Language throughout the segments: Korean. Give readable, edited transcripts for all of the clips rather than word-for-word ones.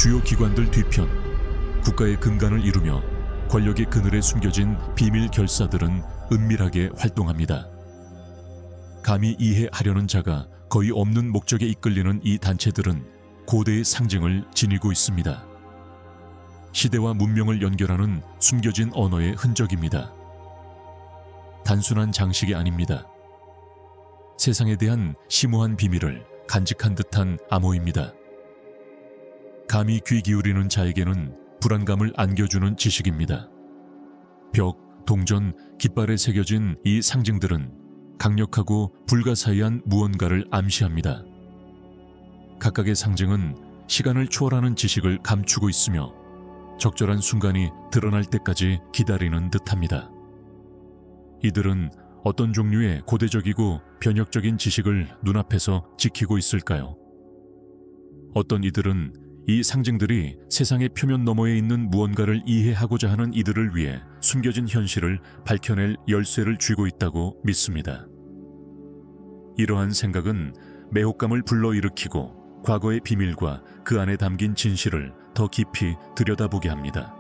주요 기관들 뒤편, 국가의 근간을 이루며 권력의 그늘에 숨겨진 비밀 결사들은 은밀하게 활동합니다. 감히 이해하려는 자가 거의 없는 목적에 이끌리는 이 단체들은 고대의 상징을 지니고 있습니다. 시대와 문명을 연결하는 숨겨진 언어의 흔적입니다. 단순한 장식이 아닙니다. 세상에 대한 심오한 비밀을 간직한 듯한 암호입니다. 감히 귀 기울이는 자에게는 불안감을 안겨주는 지식입니다. 벽, 동전, 깃발에 새겨진 이 상징들은 강력하고 불가사의한 무언가를 암시합니다. 각각의 상징은 시간을 초월하는 지식을 감추고 있으며 적절한 순간이 드러날 때까지 기다리는 듯합니다. 이들은 어떤 종류의 고대적이고 변혁적인 지식을 눈앞에서 지키고 있을까요? 어떤 이들은 이 상징들이 세상의 표면 너머에 있는 무언가를 이해하고자 하는 이들을 위해 숨겨진 현실을 밝혀낼 열쇠를 쥐고 있다고 믿습니다. 이러한 생각은 매혹감을 불러일으키고 과거의 비밀과 그 안에 담긴 진실을 더 깊이 들여다보게 합니다.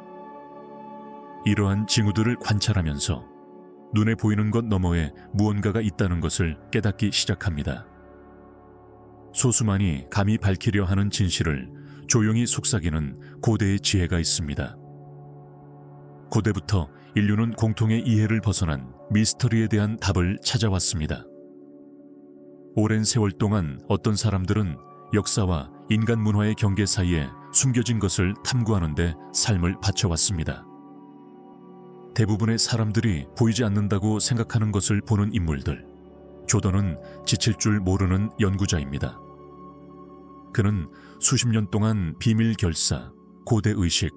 이러한 징후들을 관찰하면서 눈에 보이는 것 너머에 무언가가 있다는 것을 깨닫기 시작합니다. 소수만이 감히 밝히려 하는 진실을 조용히 속삭이는 고대의 지혜가 있습니다. 고대부터 인류는 공통의 이해를 벗어난 미스터리에 대한 답을 찾아왔습니다. 오랜 세월 동안 어떤 사람들은 역사와 인간 문화의 경계 사이에 숨겨진 것을 탐구하는 데 삶을 바쳐왔습니다. 대부분의 사람들이 보이지 않는다고 생각하는 것을 보는 인물들. 조던은 지칠 줄 모르는 연구자입니다. 그는 수십 년 동안 비밀 결사, 고대 의식,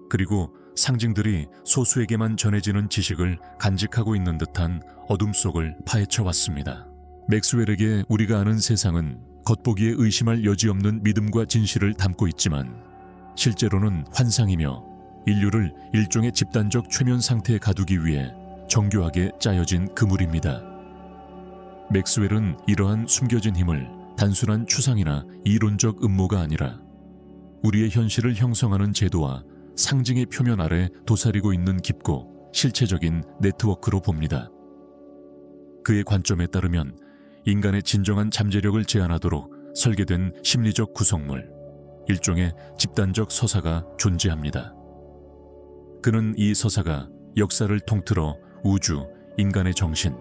그리고 상징들이 소수에게만 전해지는 지식을 간직하고 있는 듯한 어둠 속을 파헤쳐 왔습니다. 맥스웰에게 우리가 아는 세상은 겉보기에 의심할 여지 없는 믿음과 진실을 담고 있지만 실제로는 환상이며 인류를 일종의 집단적 최면 상태에 가두기 위해 정교하게 짜여진 그물입니다. 맥스웰은 이러한 숨겨진 힘을 단순한 추상이나 이론적 음모가 아니라 우리의 현실을 형성하는 제도와 상징의 표면 아래 도사리고 있는 깊고 실체적인 네트워크로 봅니다. 그의 관점에 따르면 인간의 진정한 잠재력을 제한하도록 설계된 심리적 구성물, 일종의 집단적 서사가 존재합니다. 그는 이 서사가 역사를 통틀어 우주, 인간의 정신,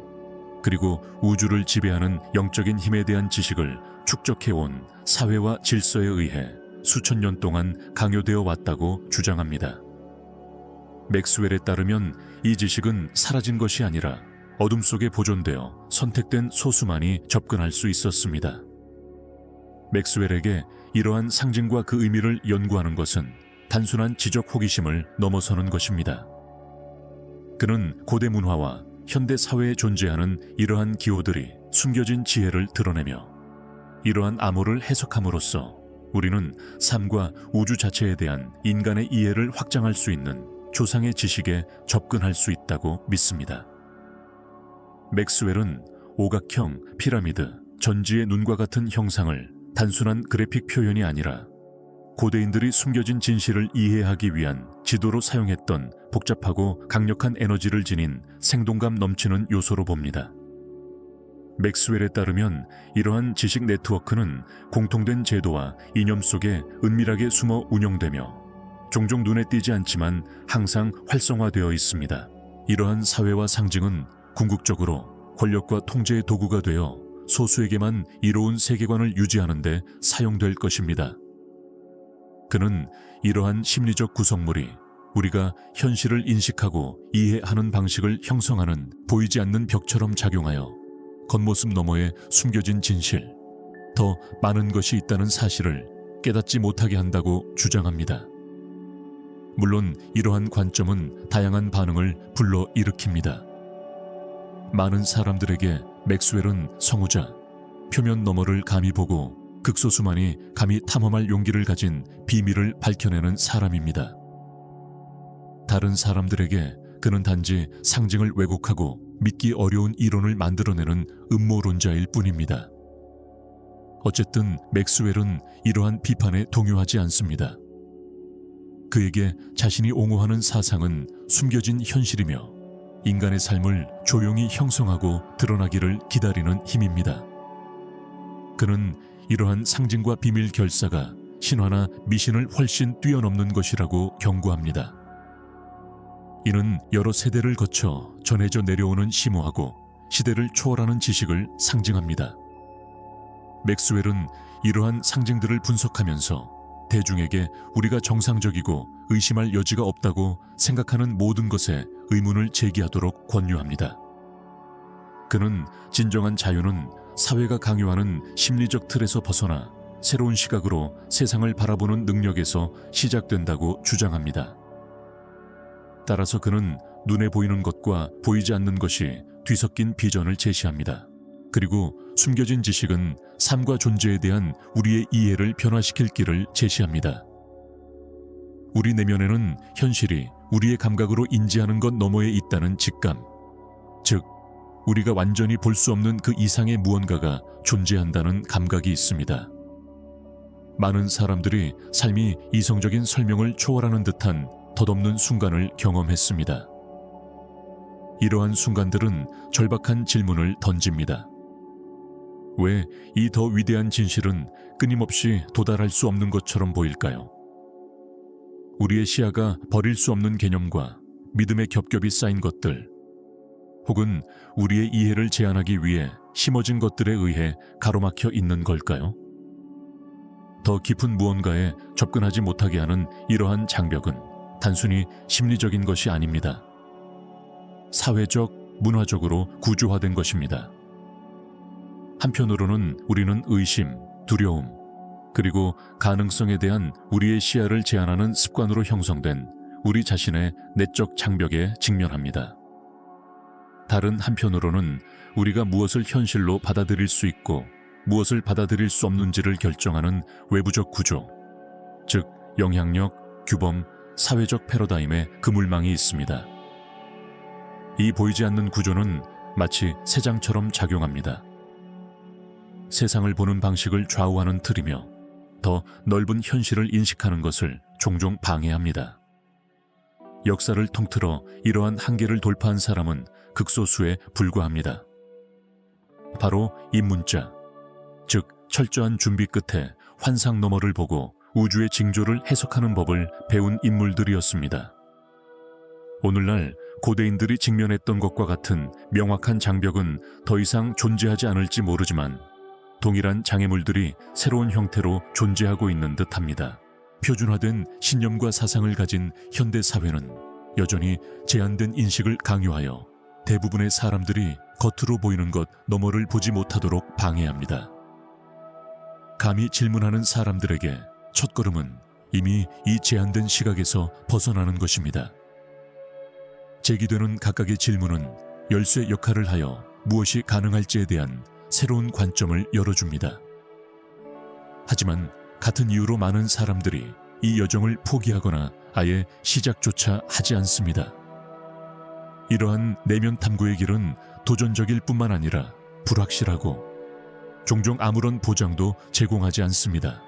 그리고 우주를 지배하는 영적인 힘에 대한 지식을 축적해온 사회와 질서에 의해 수천 년 동안 강요되어 왔다고 주장합니다. 맥스웰에 따르면 이 지식은 사라진 것이 아니라 어둠 속에 보존되어 선택된 소수만이 접근할 수 있었습니다. 맥스웰에게 이러한 상징과 그 의미를 연구하는 것은 단순한 지적 호기심을 넘어서는 것입니다. 그는 고대 문화와 현대 사회에 존재하는 이러한 기호들이 숨겨진 지혜를 드러내며 이러한 암호를 해석함으로써 우리는 삶과 우주 자체에 대한 인간의 이해를 확장할 수 있는 조상의 지식에 접근할 수 있다고 믿습니다. 맥스웰은 오각형, 피라미드, 전지의 눈과 같은 형상을 단순한 그래픽 표현이 아니라 고대인들이 숨겨진 진실을 이해하기 위한 지도로 사용했던 복잡하고 강력한 에너지를 지닌 생동감 넘치는 요소로 봅니다. 맥스웰에 따르면 이러한 지식 네트워크는 공통된 제도와 이념 속에 은밀하게 숨어 운영되며 종종 눈에 띄지 않지만 항상 활성화되어 있습니다. 이러한 사회와 상징은 궁극적으로 권력과 통제의 도구가 되어 소수에게만 이로운 세계관을 유지하는 데 사용될 것입니다. 그는 이러한 심리적 구성물이 우리가 현실을 인식하고 이해하는 방식을 형성하는 보이지 않는 벽처럼 작용하여 겉모습 너머에 숨겨진 진실, 더 많은 것이 있다는 사실을 깨닫지 못하게 한다고 주장합니다. 물론 이러한 관점은 다양한 반응을 불러일으킵니다. 많은 사람들에게 맥스웰은 성우자, 표면 너머를 감히 보고 극소수만이 감히 탐험할 용기를 가진 비밀을 밝혀내는 사람입니다. 다른 사람들에게 그는 단지 상징을 왜곡하고 믿기 어려운 이론을 만들어내는 음모론자일 뿐입니다. 어쨌든 맥스웰은 이러한 비판에 동요하지 않습니다. 그에게 자신이 옹호하는 사상은 숨겨진 현실이며 인간의 삶을 조용히 형성하고 드러나기를 기다리는 힘입니다. 그는 이러한 상징과 비밀 결사가 신화나 미신을 훨씬 뛰어넘는 것이라고 경고합니다. 이는 여러 세대를 거쳐 전해져 내려오는 심오하고 시대를 초월하는 지식을 상징합니다. 맥스웰은 이러한 상징들을 분석하면서 대중에게 우리가 정상적이고 의심할 여지가 없다고 생각하는 모든 것에 의문을 제기하도록 권유합니다. 그는 진정한 자유는 사회가 강요하는 심리적 틀에서 벗어나 새로운 시각으로 세상을 바라보는 능력에서 시작된다고 주장합니다. 따라서 그는 눈에 보이는 것과 보이지 않는 것이 뒤섞인 비전을 제시합니다. 그리고 숨겨진 지식은 삶과 존재에 대한 우리의 이해를 변화시킬 길을 제시합니다. 우리 내면에는 현실이 우리의 감각으로 인지하는 것 너머에 있다는 직감, 즉 우리가 완전히 볼 수 없는 그 이상의 무언가가 존재한다는 감각이 있습니다. 많은 사람들이 삶이 이성적인 설명을 초월하는 듯한 덧없는 순간을 경험했습니다. 이러한 순간들은 절박한 질문을 던집니다. 왜 이 더 위대한 진실은 끊임없이 도달할 수 없는 것처럼 보일까요? 우리의 시야가 버릴 수 없는 개념과 믿음의 겹겹이 쌓인 것들, 혹은 우리의 이해를 제한하기 위해 심어진 것들에 의해 가로막혀 있는 걸까요? 더 깊은 무언가에 접근하지 못하게 하는 이러한 장벽은 단순히 심리적인 것이 아닙니다. 사회적, 문화적으로 구조화된 것입니다. 한편으로는 우리는 의심, 두려움, 그리고 가능성에 대한 우리의 시야를 제한하는 습관으로 형성된 우리 자신의 내적 장벽에 직면합니다. 다른 한편으로는 우리가 무엇을 현실로 받아들일 수 있고 무엇을 받아들일 수 없는지를 결정하는 외부적 구조, 즉 영향력, 규범, 사회적 패러다임의 그물망이 있습니다. 이 보이지 않는 구조는 마치 새장처럼 작용합니다. 세상을 보는 방식을 좌우하는 틀이며 더 넓은 현실을 인식하는 것을 종종 방해합니다. 역사를 통틀어 이러한 한계를 돌파한 사람은 극소수에 불과합니다. 바로 입문자, 즉 철저한 준비 끝에 환상 너머를 보고 우주의 징조를 해석하는 법을 배운 인물들이었습니다. 오늘날 고대인들이 직면했던 것과 같은 명확한 장벽은 더 이상 존재하지 않을지 모르지만 동일한 장애물들이 새로운 형태로 존재하고 있는 듯합니다. 표준화된 신념과 사상을 가진 현대 사회는 여전히 제한된 인식을 강요하여 대부분의 사람들이 겉으로 보이는 것 너머를 보지 못하도록 방해합니다. 감히 질문하는 사람들에게 첫걸음은 이미 이 제한된 시각에서 벗어나는 것입니다. 제기되는 각각의 질문은 열쇠 역할을 하여 무엇이 가능할지에 대한 새로운 관점을 열어줍니다. 하지만 같은 이유로 많은 사람들이 이 여정을 포기하거나 아예 시작조차 하지 않습니다. 이러한 내면 탐구의 길은 도전적일 뿐만 아니라 불확실하고 종종 아무런 보장도 제공하지 않습니다.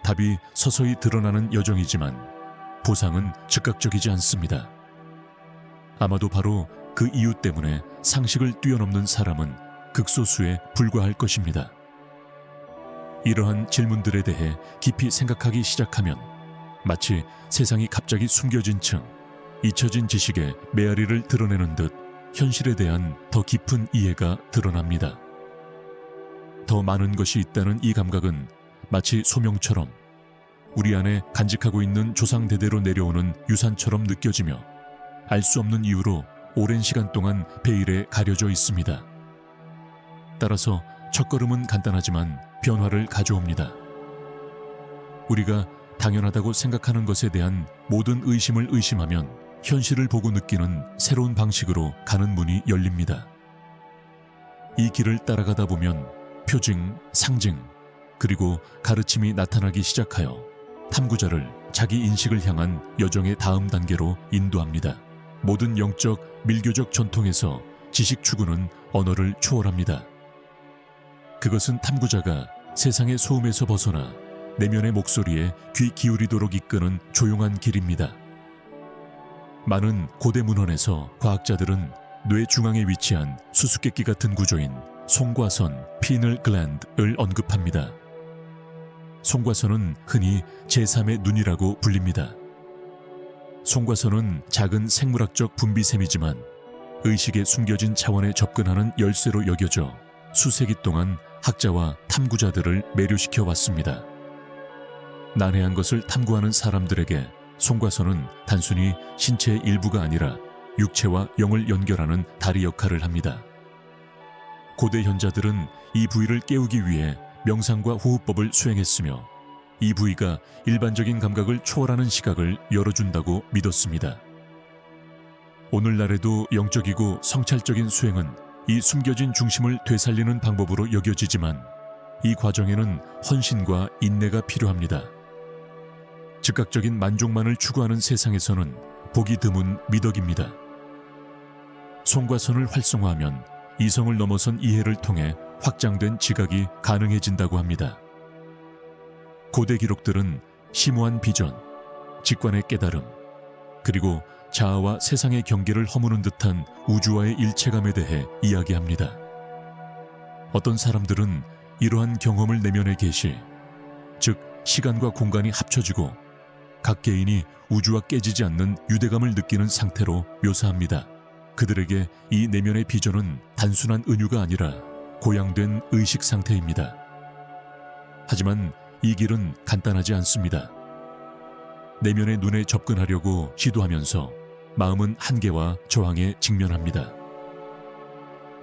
답이 서서히 드러나는 여정이지만 보상은 즉각적이지 않습니다. 아마도 바로 그 이유 때문에 상식을 뛰어넘는 사람은 극소수에 불과할 것입니다. 이러한 질문들에 대해 깊이 생각하기 시작하면 마치 세상이 갑자기 숨겨진 층, 잊혀진 지식의 메아리를 드러내는 듯 현실에 대한 더 깊은 이해가 드러납니다. 더 많은 것이 있다는 이 감각은 마치 소명처럼 우리 안에 간직하고 있는 조상대대로 내려오는 유산처럼 느껴지며 알 수 없는 이유로 오랜 시간 동안 베일에 가려져 있습니다. 따라서 첫걸음은 간단하지만 변화를 가져옵니다. 우리가 당연하다고 생각하는 것에 대한 모든 의심을 의심하면 현실을 보고 느끼는 새로운 방식으로 가는 문이 열립니다. 이 길을 따라가다 보면 표징, 상징, 그리고 가르침이 나타나기 시작하여 탐구자를 자기 인식을 향한 여정의 다음 단계로 인도합니다. 모든 영적, 밀교적 전통에서 지식 추구는 언어를 초월합니다. 그것은 탐구자가 세상의 소음에서 벗어나 내면의 목소리에 귀 기울이도록 이끄는 조용한 길입니다. 많은 고대 문헌에서 과학자들은 뇌 중앙에 위치한 수수께끼 같은 구조인 송과선, 피널 글랜드를 언급합니다. 송과선은 흔히 제3의 눈이라고 불립니다. 송과선은 작은 생물학적 분비샘이지만 의식에 숨겨진 차원에 접근하는 열쇠로 여겨져 수세기 동안 학자와 탐구자들을 매료시켜 왔습니다. 난해한 것을 탐구하는 사람들에게 송과선은 단순히 신체의 일부가 아니라 육체와 영을 연결하는 다리 역할을 합니다. 고대 현자들은 이 부위를 깨우기 위해 명상과 호흡법을 수행했으며 이 부위가 일반적인 감각을 초월하는 시각을 열어준다고 믿었습니다. 오늘날에도 영적이고 성찰적인 수행은 이 숨겨진 중심을 되살리는 방법으로 여겨지지만 이 과정에는 헌신과 인내가 필요합니다. 즉각적인 만족만을 추구하는 세상에서는 보기 드문 미덕입니다. 송과선을 활성화하면 이성을 넘어선 이해를 통해 확장된 지각이 가능해진다고 합니다. 고대 기록들은 심오한 비전, 직관의 깨달음, 그리고 자아와 세상의 경계를 허무는 듯한 우주와의 일체감에 대해 이야기합니다. 어떤 사람들은 이러한 경험을 내면에 계시, 즉 시간과 공간이 합쳐지고 각 개인이 우주와 깨지지 않는 유대감을 느끼는 상태로 묘사합니다. 그들에게 이 내면의 비전은 단순한 은유가 아니라 고양된 의식 상태입니다. 하지만 이 길은 간단하지 않습니다. 내면의 눈에 접근하려고 시도하면서 마음은 한계와 저항에 직면합니다.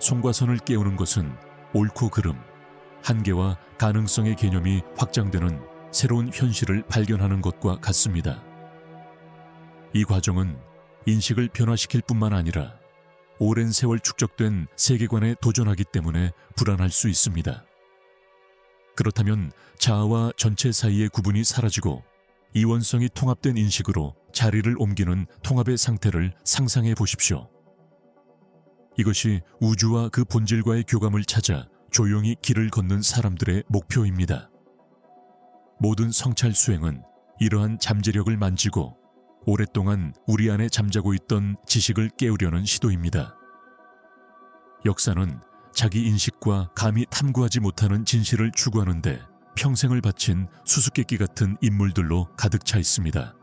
송과선을 깨우는 것은 옳고 그름, 한계와 가능성의 개념이 확장되는 새로운 현실을 발견하는 것과 같습니다. 이 과정은 인식을 변화시킬 뿐만 아니라 오랜 세월 축적된 세계관에 도전하기 때문에 불안할 수 있습니다. 그렇다면 자아와 전체 사이의 구분이 사라지고 이원성이 통합된 인식으로 자리를 옮기는 통합의 상태를 상상해 보십시오. 이것이 우주와 그 본질과의 교감을 찾아 조용히 길을 걷는 사람들의 목표입니다. 모든 성찰 수행은 이러한 잠재력을 만지고 오랫동안 우리 안에 잠자고 있던 지식을 깨우려는 시도입니다. 역사는 자기 인식과 감히 탐구하지 못하는 진실을 추구하는데 평생을 바친 수수께끼 같은 인물들로 가득 차 있습니다.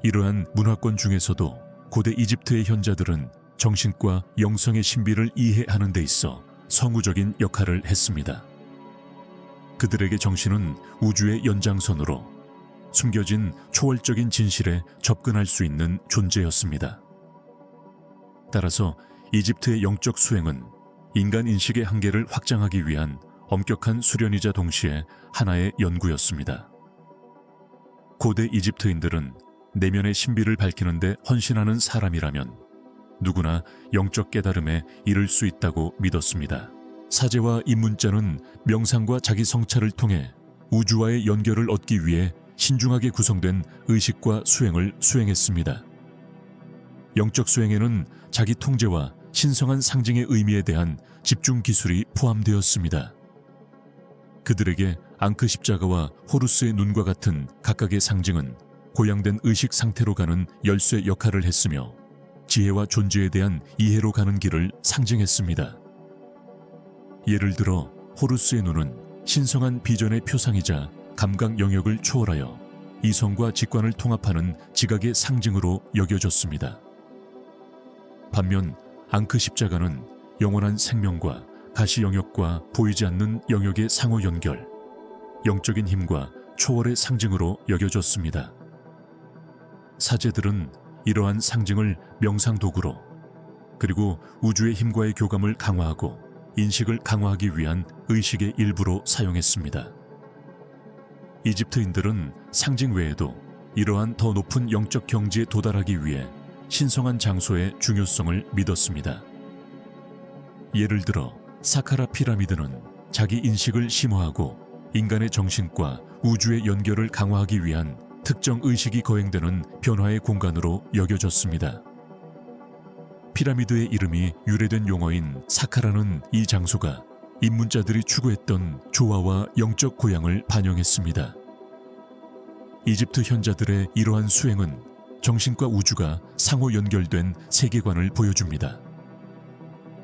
이러한 문화권 중에서도 고대 이집트의 현자들은 정신과 영성의 신비를 이해하는 데 있어 성우적인 역할을 했습니다. 그들에게 정신은 우주의 연장선으로 숨겨진 초월적인 진실에 접근할 수 있는 존재였습니다. 따라서 이집트의 영적 수행은 인간 인식의 한계를 확장하기 위한 엄격한 수련이자 동시에 하나의 연구였습니다. 고대 이집트인들은 내면의 신비를 밝히는 데 헌신하는 사람이라면 누구나 영적 깨달음에 이를 수 있다고 믿었습니다. 사제와 입문자는 명상과 자기 성찰을 통해 우주와의 연결을 얻기 위해 신중하게 구성된 의식과 수행을 수행했습니다. 영적 수행에는 자기 통제와 신성한 상징의 의미에 대한 집중 기술이 포함되었습니다. 그들에게 앙크 십자가와 호루스의 눈과 같은 각각의 상징은 고양된 의식 상태로 가는 열쇠 역할을 했으며 지혜와 존재에 대한 이해로 가는 길을 상징했습니다. 예를 들어 호루스의 눈은 신성한 비전의 표상이자 감각 영역을 초월하여 이성과 직관을 통합하는 지각의 상징으로 여겨졌습니다. 반면 앙크 십자가는 영원한 생명과 가시 영역과 보이지 않는 영역의 상호 연결, 영적인 힘과 초월의 상징으로 여겨졌습니다. 사제들은 이러한 상징을 명상 도구로 그리고 우주의 힘과의 교감을 강화하고 인식을 강화하기 위한 의식의 일부로 사용했습니다. 이집트인들은 상징 외에도 이러한 더 높은 영적 경지에 도달하기 위해 신성한 장소의 중요성을 믿었습니다. 예를 들어 사카라 피라미드는 자기 인식을 심화하고 인간의 정신과 우주의 연결을 강화하기 위한 특정 의식이 거행되는 변화의 공간으로 여겨졌습니다. 피라미드의 이름이 유래된 용어인 사카라는 이 장소가 입문자들이 추구했던 조화와 영적 고향을 반영했습니다. 이집트 현자들의 이러한 수행은 정신과 우주가 상호 연결된 세계관을 보여줍니다.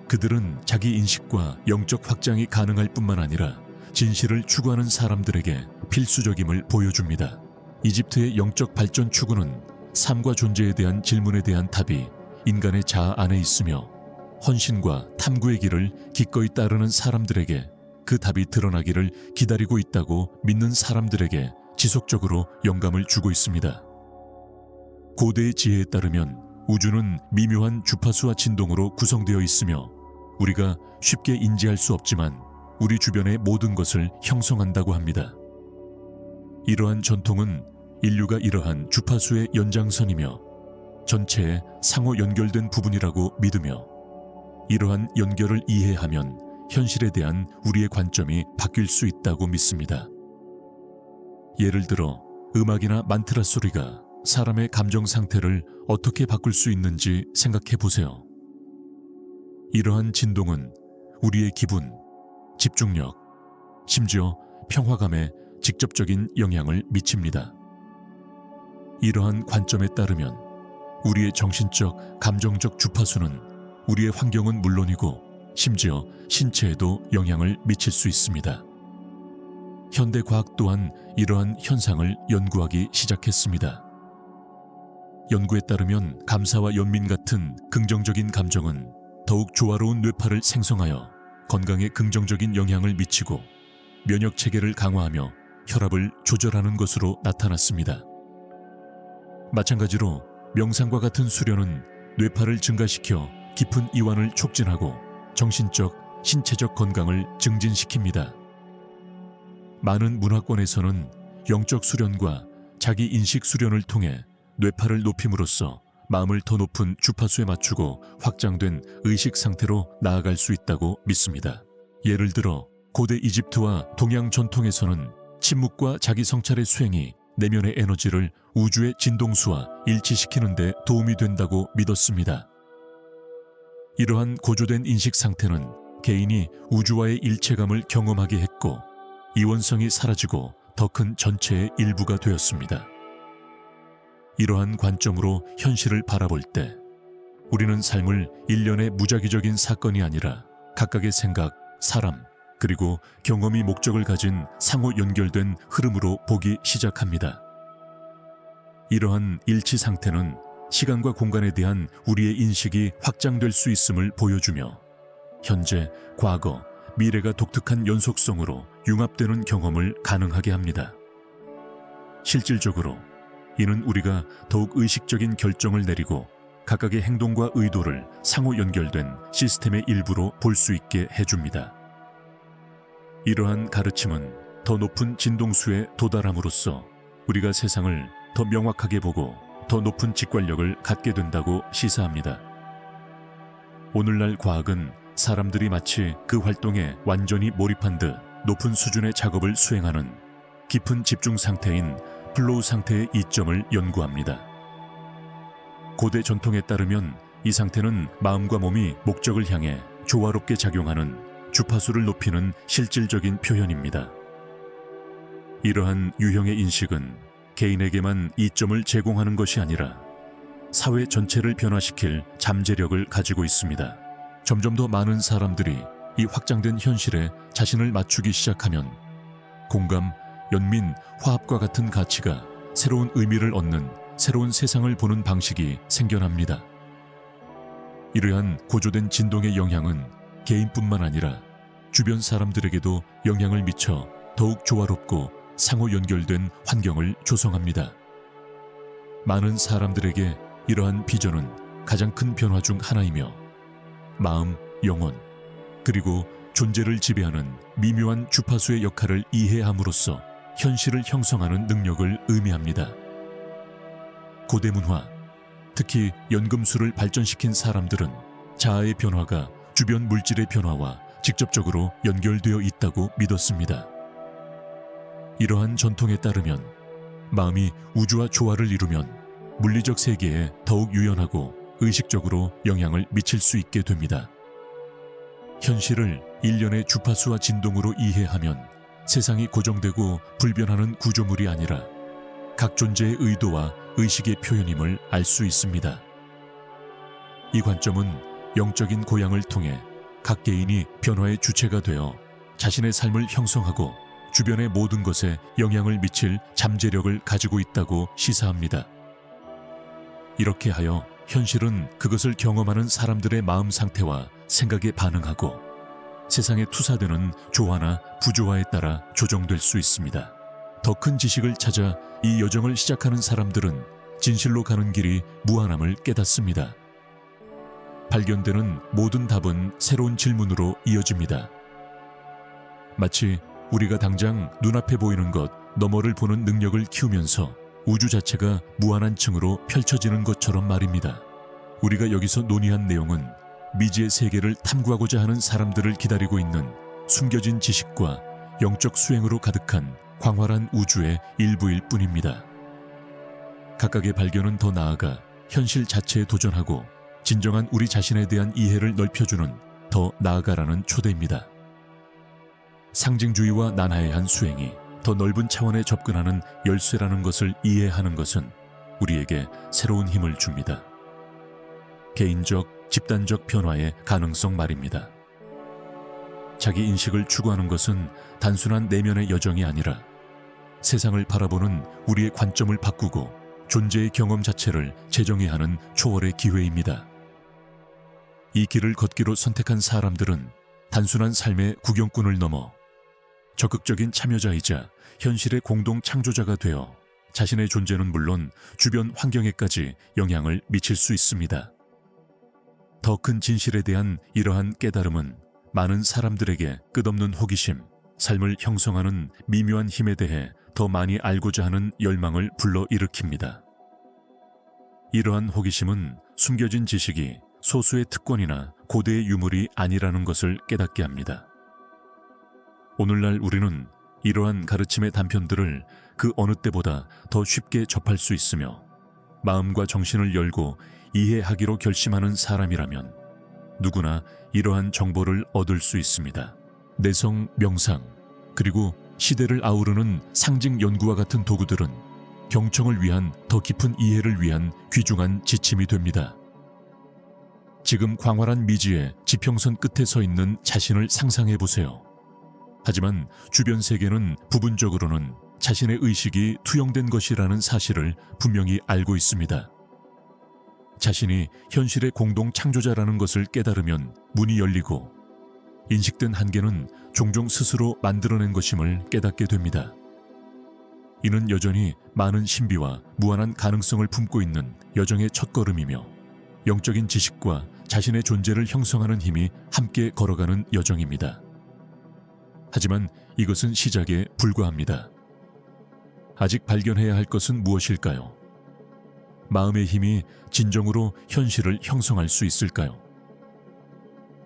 그들은 자기 인식과 영적 확장이 가능할 뿐만 아니라 진실을 추구하는 사람들에게 필수적임을 보여줍니다. 이집트의 영적 발전 추구는 삶과 존재에 대한 질문에 대한 답이 인간의 자아 안에 있으며 헌신과 탐구의 길을 기꺼이 따르는 사람들에게 그 답이 드러나기를 기다리고 있다고 믿는 사람들에게 지속적으로 영감을 주고 있습니다. 고대의 지혜에 따르면 우주는 미묘한 주파수와 진동으로 구성되어 있으며 우리가 쉽게 인지할 수 없지만 우리 주변의 모든 것을 형성한다고 합니다. 이러한 전통은 인류가 이러한 주파수의 연장선이며 전체에 상호 연결된 부분이라고 믿으며 이러한 연결을 이해하면 현실에 대한 우리의 관점이 바뀔 수 있다고 믿습니다. 예를 들어 음악이나 만트라 소리가 사람의 감정 상태를 어떻게 바꿀 수 있는지 생각해 보세요. 이러한 진동은 우리의 기분, 집중력, 심지어 평화감에 직접적인 영향을 미칩니다. 이러한 관점에 따르면 우리의 정신적, 감정적 주파수는 우리의 환경은 물론이고 심지어 신체에도 영향을 미칠 수 있습니다. 현대 과학 또한 이러한 현상을 연구하기 시작했습니다. 연구에 따르면 감사와 연민 같은 긍정적인 감정은 더욱 조화로운 뇌파를 생성하여 건강에 긍정적인 영향을 미치고 면역 체계를 강화하며 혈압을 조절하는 것으로 나타났습니다. 마찬가지로 명상과 같은 수련은 뇌파를 증가시켜 깊은 이완을 촉진하고 정신적, 신체적 건강을 증진시킵니다. 많은 문화권에서는 영적 수련과 자기 인식 수련을 통해 뇌파를 높임으로써 마음을 더 높은 주파수에 맞추고 확장된 의식 상태로 나아갈 수 있다고 믿습니다. 예를 들어 고대 이집트와 동양 전통에서는 침묵과 자기 성찰의 수행이 내면의 에너지를 우주의 진동수와 일치시키는 데 도움이 된다고 믿었습니다. 이러한 고조된 인식 상태는 개인이 우주와의 일체감을 경험하게 했고 이원성이 사라지고 더 큰 전체의 일부가 되었습니다. 이러한 관점으로 현실을 바라볼 때 우리는 삶을 일련의 무작위적인 사건이 아니라 각각의 생각, 사람, 그리고 경험이 목적을 가진 상호 연결된 흐름으로 보기 시작합니다. 이러한 일치 상태는 시간과 공간에 대한 우리의 인식이 확장될 수 있음을 보여주며 현재, 과거, 미래가 독특한 연속성으로 융합되는 경험을 가능하게 합니다. 실질적으로 이는 우리가 더욱 의식적인 결정을 내리고 각각의 행동과 의도를 상호 연결된 시스템의 일부로 볼 수 있게 해줍니다. 이러한 가르침은 더 높은 진동수에 도달함으로써 우리가 세상을 더 명확하게 보고 더 높은 직관력을 갖게 된다고 시사합니다. 오늘날 과학은 사람들이 마치 그 활동에 완전히 몰입한 듯 높은 수준의 작업을 수행하는 깊은 집중 상태인 플로우 상태의 이점을 연구합니다. 고대 전통에 따르면 이 상태는 마음과 몸이 목적을 향해 조화롭게 작용하는 주파수를 높이는 실질적인 표현입니다. 이러한 유형의 인식은 개인에게만 이점을 제공하는 것이 아니라 사회 전체를 변화시킬 잠재력을 가지고 있습니다. 점점 더 많은 사람들이 이 확장된 현실에 자신을 맞추기 시작하면 공감, 연민, 화합과 같은 가치가 새로운 의미를 얻는 새로운 세상을 보는 방식이 생겨납니다. 이러한 고조된 진동의 영향은 개인뿐만 아니라 주변 사람들에게도 영향을 미쳐 더욱 조화롭고 상호 연결된 환경을 조성합니다. 많은 사람들에게 이러한 비전은 가장 큰 변화 중 하나이며 마음, 영혼, 그리고 존재를 지배하는 미묘한 주파수의 역할을 이해함으로써 현실을 형성하는 능력을 의미합니다. 고대 문화, 특히 연금술을 발전시킨 사람들은 자아의 변화가 주변 물질의 변화와 직접적으로 연결되어 있다고 믿었습니다. 이러한 전통에 따르면 마음이 우주와 조화를 이루면 물리적 세계에 더욱 유연하고 의식적으로 영향을 미칠 수 있게 됩니다. 현실을 일련의 주파수와 진동으로 이해하면 세상이 고정되고 불변하는 구조물이 아니라 각 존재의 의도와 의식의 표현임을 알 수 있습니다. 이 관점은 영적인 고양을 통해 각 개인이 변화의 주체가 되어 자신의 삶을 형성하고 주변의 모든 것에 영향을 미칠 잠재력을 가지고 있다고 시사합니다. 이렇게 하여 현실은 그것을 경험하는 사람들의 마음 상태와 생각에 반응하고 세상에 투사되는 조화나 부조화에 따라 조정될 수 있습니다. 더 큰 지식을 찾아 이 여정을 시작하는 사람들은 진실로 가는 길이 무한함을 깨닫습니다. 발견되는 모든 답은 새로운 질문으로 이어집니다. 마치 우리가 당장 눈앞에 보이는 것 너머를 보는 능력을 키우면서 우주 자체가 무한한 층으로 펼쳐지는 것처럼 말입니다. 우리가 여기서 논의한 내용은 미지의 세계를 탐구하고자 하는 사람들을 기다리고 있는 숨겨진 지식과 영적 수행으로 가득한 광활한 우주의 일부일 뿐입니다. 각각의 발견은 더 나아가 현실 자체에 도전하고 진정한 우리 자신에 대한 이해를 넓혀주는 더 나아가라는 초대입니다. 상징주의와 난하해한 수행이 더 넓은 차원에 접근하는 열쇠라는 것을 이해하는 것은 우리에게 새로운 힘을 줍니다. 개인적, 집단적 변화의 가능성 말입니다. 자기 인식을 추구하는 것은 단순한 내면의 여정이 아니라 세상을 바라보는 우리의 관점을 바꾸고 존재의 경험 자체를 재정의하는 초월의 기회입니다. 이 길을 걷기로 선택한 사람들은 단순한 삶의 구경꾼을 넘어 적극적인 참여자이자 현실의 공동 창조자가 되어 자신의 존재는 물론 주변 환경에까지 영향을 미칠 수 있습니다. 더 큰 진실에 대한 이러한 깨달음은 많은 사람들에게 끝없는 호기심, 삶을 형성하는 미묘한 힘에 대해 더 많이 알고자 하는 열망을 불러일으킵니다. 이러한 호기심은 숨겨진 지식이 소수의 특권이나 고대의 유물이 아니라는 것을 깨닫게 합니다. 오늘날 우리는 이러한 가르침의 단편들을 그 어느 때보다 더 쉽게 접할 수 있으며 마음과 정신을 열고 이해하기로 결심하는 사람이라면 누구나 이러한 정보를 얻을 수 있습니다. 내성, 명상, 그리고 시대를 아우르는 상징 연구와 같은 도구들은 경청을 위한 더 깊은 이해를 위한 귀중한 지침이 됩니다. 지금 광활한 미지의 지평선 끝에 서 있는 자신을 상상해 보세요. 하지만 주변 세계는 부분적으로는 자신의 의식이 투영된 것이라는 사실을 분명히 알고 있습니다. 자신이 현실의 공동 창조자라는 것을 깨달으면 문이 열리고 인식된 한계는 종종 스스로 만들어낸 것임을 깨닫게 됩니다. 이는 여전히 많은 신비와 무한한 가능성을 품고 있는 여정의 첫걸음이며 영적인 지식과 자신의 존재를 형성하는 힘이 함께 걸어가는 여정입니다. 하지만 이것은 시작에 불과합니다. 아직 발견해야 할 것은 무엇일까요? 마음의 힘이 진정으로 현실을 형성할 수 있을까요?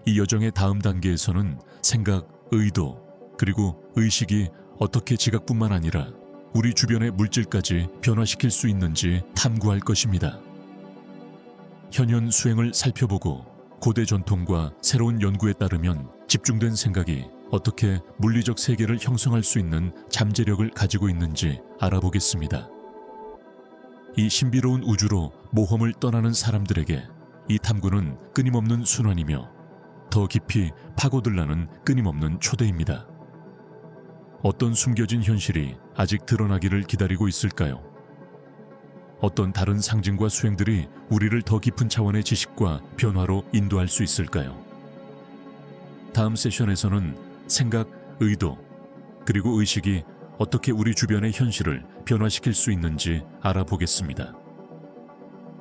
이 여정의 다음 단계에서는 생각, 의도, 그리고 의식이 어떻게 지각뿐만 아니라 우리 주변의 물질까지 변화시킬 수 있는지 탐구할 것입니다. 현현 수행을 살펴보고 고대 전통과 새로운 연구에 따르면 집중된 생각이 어떻게 물리적 세계를 형성할 수 있는 잠재력을 가지고 있는지 알아보겠습니다. 이 신비로운 우주로 모험을 떠나는 사람들에게 이 탐구는 끊임없는 순환이며 더 깊이 파고들라는 끊임없는 초대입니다. 어떤 숨겨진 현실이 아직 드러나기를 기다리고 있을까요? 어떤 다른 상징과 수행들이 우리를 더 깊은 차원의 지식과 변화로 인도할 수 있을까요? 다음 세션에서는 생각, 의도, 그리고 의식이 어떻게 우리 주변의 현실을 변화시킬 수 있는지 알아보겠습니다.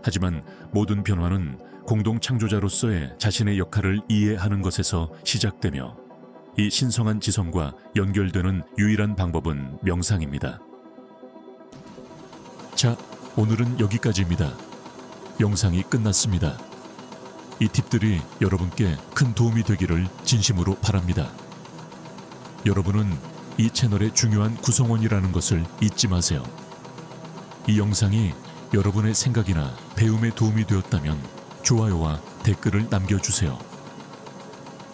하지만 모든 변화는 공동 창조자로서의 자신의 역할을 이해하는 것에서 시작되며 이 신성한 지성과 연결되는 유일한 방법은 명상입니다. 자, 오늘은 여기까지입니다. 영상이 끝났습니다. 이 팁들이 여러분께 큰 도움이 되기를 진심으로 바랍니다. 여러분은 이 채널의 중요한 구성원이라는 것을 잊지 마세요. 이 영상이 여러분의 생각이나 배움에 도움이 되었다면 좋아요와 댓글을 남겨주세요.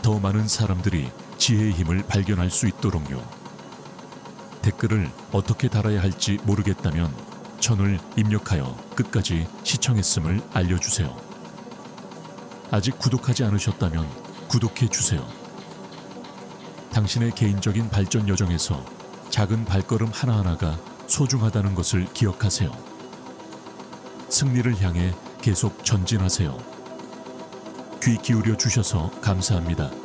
더 많은 사람들이 지혜의 힘을 발견할 수 있도록요. 댓글을 어떻게 달아야 할지 모르겠다면 천을 입력하여 끝까지 시청했음을 알려주세요. 아직 구독하지 않으셨다면 구독해 주세요. 당신의 개인적인 발전 여정에서 작은 발걸음 하나하나가 소중하다는 것을 기억하세요. 승리를 향해 계속 전진하세요. 귀 기울여 주셔서 감사합니다.